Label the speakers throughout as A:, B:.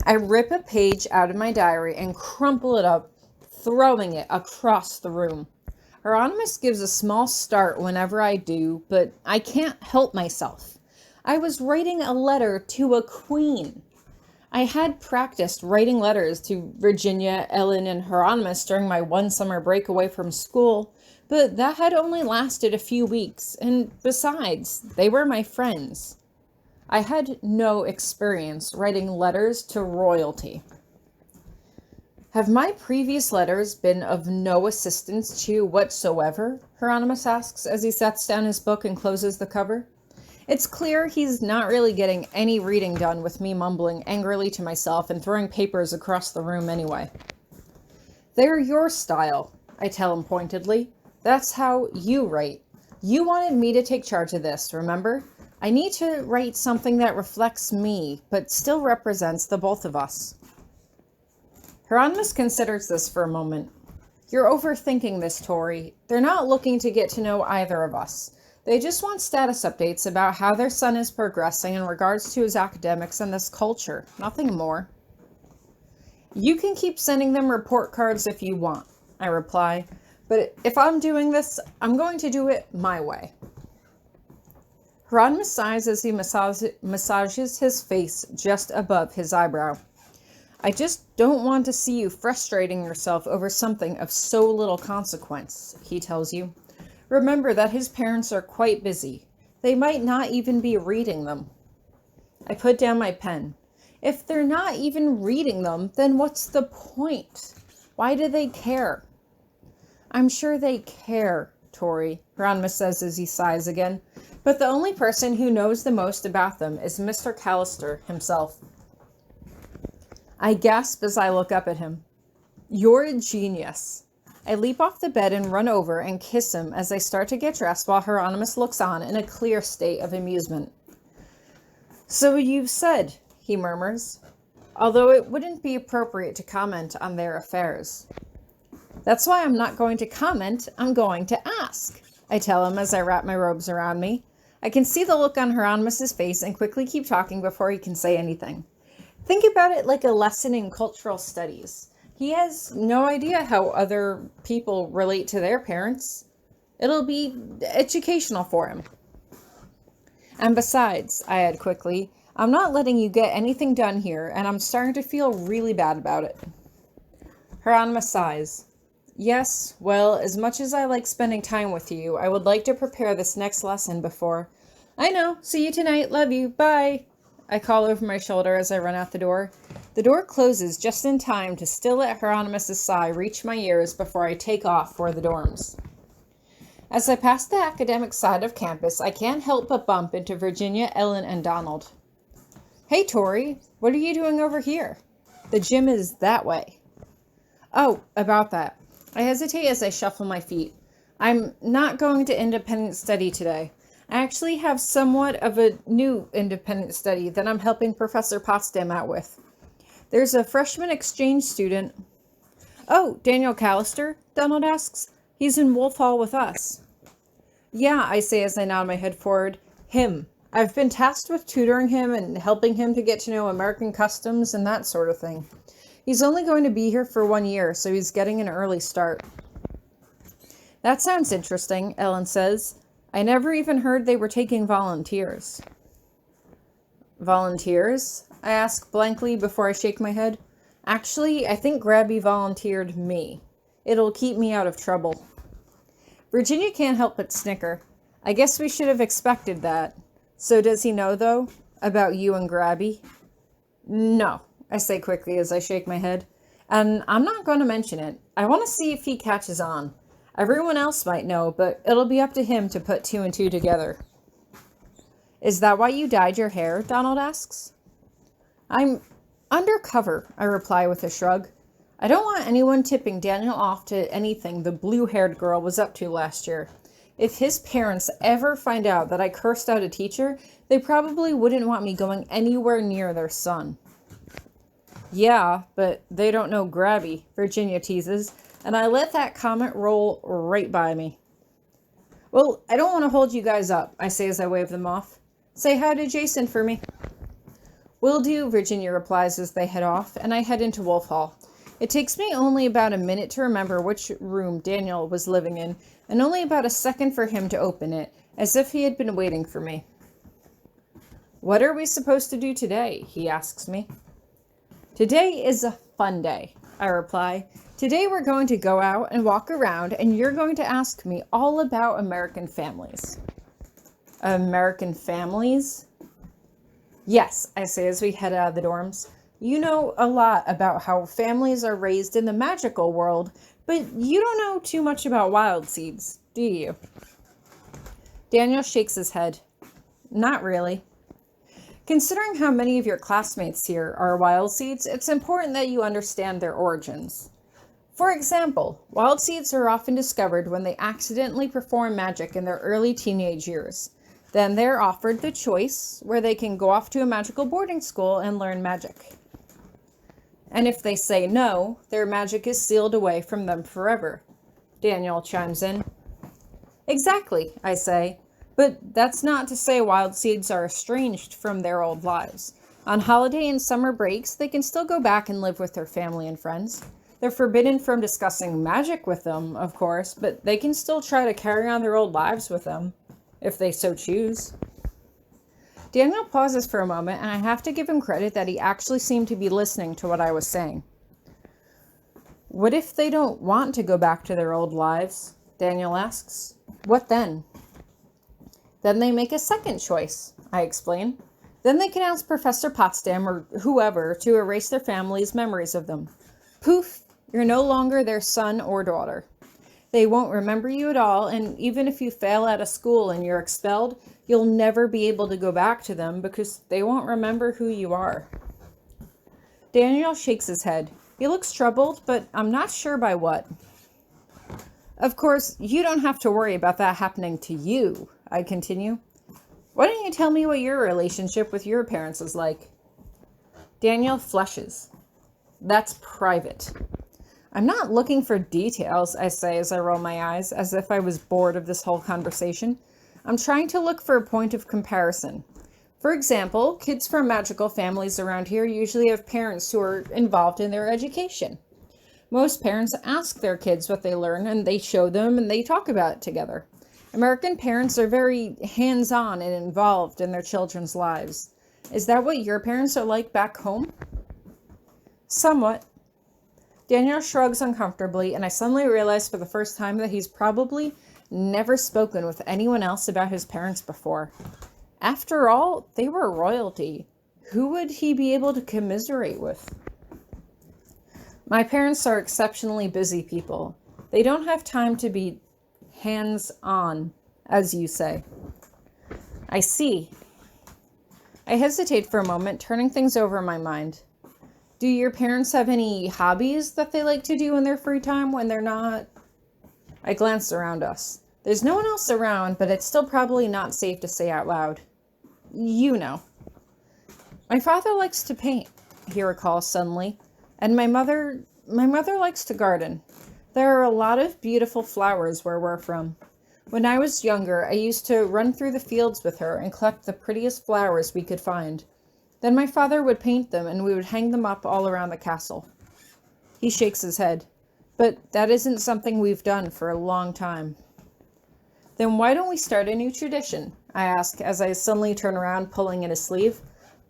A: I rip a page out of my diary and crumple it up, throwing it across the room. Hieronymous gives a small start whenever I do, but I can't help myself. I was writing a letter to a queen. I had practiced writing letters to Virginia, Ellen, and Hieronymous during my one summer break away from school, but that had only lasted a few weeks, and besides, they were my friends. I had no experience writing letters to royalty. Have my previous letters been of no assistance to you whatsoever? Hieronymous asks as he sets down his book and closes the cover. It's clear he's not really getting any reading done with me mumbling angrily to myself and throwing papers across the room anyway. They're your style, I tell him pointedly. That's how you write. You wanted me to take charge of this, remember? I need to write something that reflects me, but still represents the both of us. Hieronymous considers this for a moment. You're overthinking this, Tori. They're not looking to get to know either of us. They just want status updates about how their son is progressing in regards to his academics and this culture. Nothing more. You can keep sending them report cards if you want, I reply. But if I'm doing this, I'm going to do it my way. Hieronymous sighs as he massages his face just above his eyebrow. I just don't want to see you frustrating yourself over something of so little consequence, he tells you. Remember that his parents are quite busy. They might not even be reading them. I put down my pen. If they're not even reading them, then what's the point? Why do they care? I'm sure they care, Tori, Hieronymous says as he sighs again. But the only person who knows the most about them is Mr. Callister himself. I gasp as I look up at him. You're a genius. I leap off the bed and run over and kiss him as I start to get dressed while Hieronymous looks on in a clear state of amusement. So you've said, he murmurs, although it wouldn't be appropriate to comment on their affairs. That's why I'm not going to comment, I'm going to ask, I tell him as I wrap my robes around me. I can see the look on Hieronymus's face and quickly keep talking before he can say anything. Think about it like a lesson in cultural studies. He has no idea how other people relate to their parents. It'll be educational for him. And besides, I add quickly, I'm not letting you get anything done here, and I'm starting to feel really bad about it. Hieronymus sighs. Yes, well, as much as I like spending time with you, I would like to prepare this next lesson before. I know. See you tonight. Love you. Bye. I call over my shoulder as I run out the door. The door closes just in time to still let Hieronymus' sigh reach my ears before I take off for the dorms. As I pass the academic side of campus, I can't help but bump into Virginia, Ellen, and Donald. Hey, Tori, what are you doing over here? The gym is that way. Oh, about that. I hesitate as I shuffle my feet. I'm not going to independent study today. I actually have somewhat of a new independent study that I'm helping Professor Potsdam out with. There's a freshman exchange student. Oh, Daniel Callister? Donald asks. He's in Wolf Hall with us. Yeah, I say as I nod my head forward. Him. I've been tasked with tutoring him and helping him to get to know American customs and that sort of thing. He's only going to be here for 1 year, so he's getting an early start. That sounds interesting, Ellen says. I never even heard they were taking volunteers. Volunteers? I ask blankly before I shake my head. Actually, I think Grabby volunteered me. It'll keep me out of trouble. Virginia can't help but snicker. I guess we should have expected that. So does he know, though, about you and Grabby? No, I say quickly as I shake my head. And I'm not going to mention it. I want to see if he catches on. Everyone else might know, but it'll be up to him to put 2 and 2 together. Is that why you dyed your hair? Donald asks. I'm undercover, I reply with a shrug. I don't want anyone tipping Daniel off to anything the blue-haired girl was up to last year. If his parents ever find out that I cursed out a teacher, they probably wouldn't want me going anywhere near their son. Yeah, but they don't know Grabby, Virginia teases, and I let that comment roll right by me. Well, I don't want to hold you guys up, I say as I wave them off. Say hi to Jason for me. "Will do," Virginia replies as they head off, and I head into Wolf Hall. It takes me only about a minute to remember which room Daniel was living in, and only about a second for him to open it, as if he had been waiting for me. "What are we supposed to do today?" he asks me. "Today is a fun day," I reply. "Today we're going to go out and walk around, and you're going to ask me all about American families." "American families?" "Yes," I say as we head out of the dorms. "You know a lot about how families are raised in the magical world, but you don't know too much about wild seeds, do you?" Daniel shakes his head. "Not really. Considering how many of your classmates here are wild seeds, it's important that you understand their origins. For example, wild seeds are often discovered when they accidentally perform magic in their early teenage years. Then they're offered the choice where they can go off to a magical boarding school and learn magic. And if they say no, their magic is sealed away from them forever," Daniel chimes in. "Exactly," I say. "But that's not to say wild seeds are estranged from their old lives. On holiday and summer breaks, they can still go back and live with their family and friends. They're forbidden from discussing magic with them, of course, but they can still try to carry on their old lives with them, if they so choose." Daniel pauses for a moment, and I have to give him credit that he actually seemed to be listening to what I was saying. "What if they don't want to go back to their old lives?" Daniel asks. "What then?" "Then they make a second choice," I explain. "Then they can ask Professor Potsdam or whoever to erase their family's memories of them. Poof, you're no longer their son or daughter. They won't remember you at all, and even if you fail out of school and you're expelled, you'll never be able to go back to them because they won't remember who you are." Daniel shakes his head. He looks troubled, but I'm not sure by what. "Of course, you don't have to worry about that happening to you," I continue. "Why don't you tell me what your relationship with your parents is like?" Daniel flushes. "That's private." "I'm not looking for details," I say as I roll my eyes, as if I was bored of this whole conversation. "I'm trying to look for a point of comparison. For example, kids from magical families around here usually have parents who are involved in their education. Most parents ask their kids what they learn, and they show them, and they talk about it together. American parents are very hands-on and involved in their children's lives. Is that what your parents are like back home?" "Somewhat." Daniel shrugs uncomfortably, and I suddenly realize for the first time that he's probably never spoken with anyone else about his parents before. After all, they were royalty. Who would he be able to commiserate with? "My parents are exceptionally busy people. They don't have time to be hands-on, as you say." "I see." I hesitate for a moment, turning things over in my mind. "Do your parents have any hobbies that they like to do in their free time when they're not—" I glance around us. There's no one else around, but it's still probably not safe to say out loud. "You know." "My father likes to paint," he recalls suddenly, "and my mother likes to garden. There are a lot of beautiful flowers where we're from. When I was younger, I used to run through the fields with her and collect the prettiest flowers we could find. Then my father would paint them, and we would hang them up all around the castle." He shakes his head. "But that isn't something we've done for a long time." "Then why don't we start a new tradition?" I ask as I suddenly turn around, pulling at his sleeve.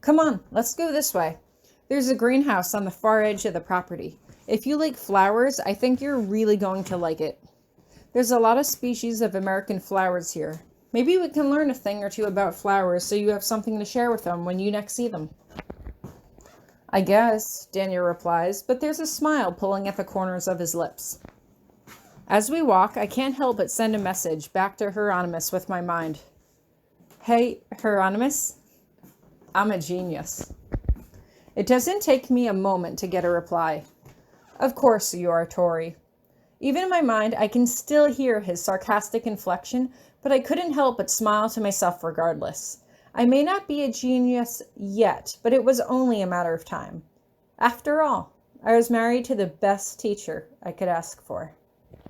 A: "Come on, let's go this way. There's a greenhouse on the far edge of the property. If you like flowers, I think you're really going to like it. There's a lot of species of American flowers here. Maybe we can learn a thing or two about flowers so you have something to share with them when you next see them." "I guess," Daniel replies, but there's a smile pulling at the corners of his lips. As we walk, I can't help but send a message back to Hieronymous with my mind. "Hey, Hieronymous, I'm a genius." It doesn't take me a moment to get a reply. "Of course you are, Tori." Even in my mind, I can still hear his sarcastic inflection, but I couldn't help but smile to myself regardless. I may not be a genius yet, but it was only a matter of time. After all, I was married to the best teacher I could ask for.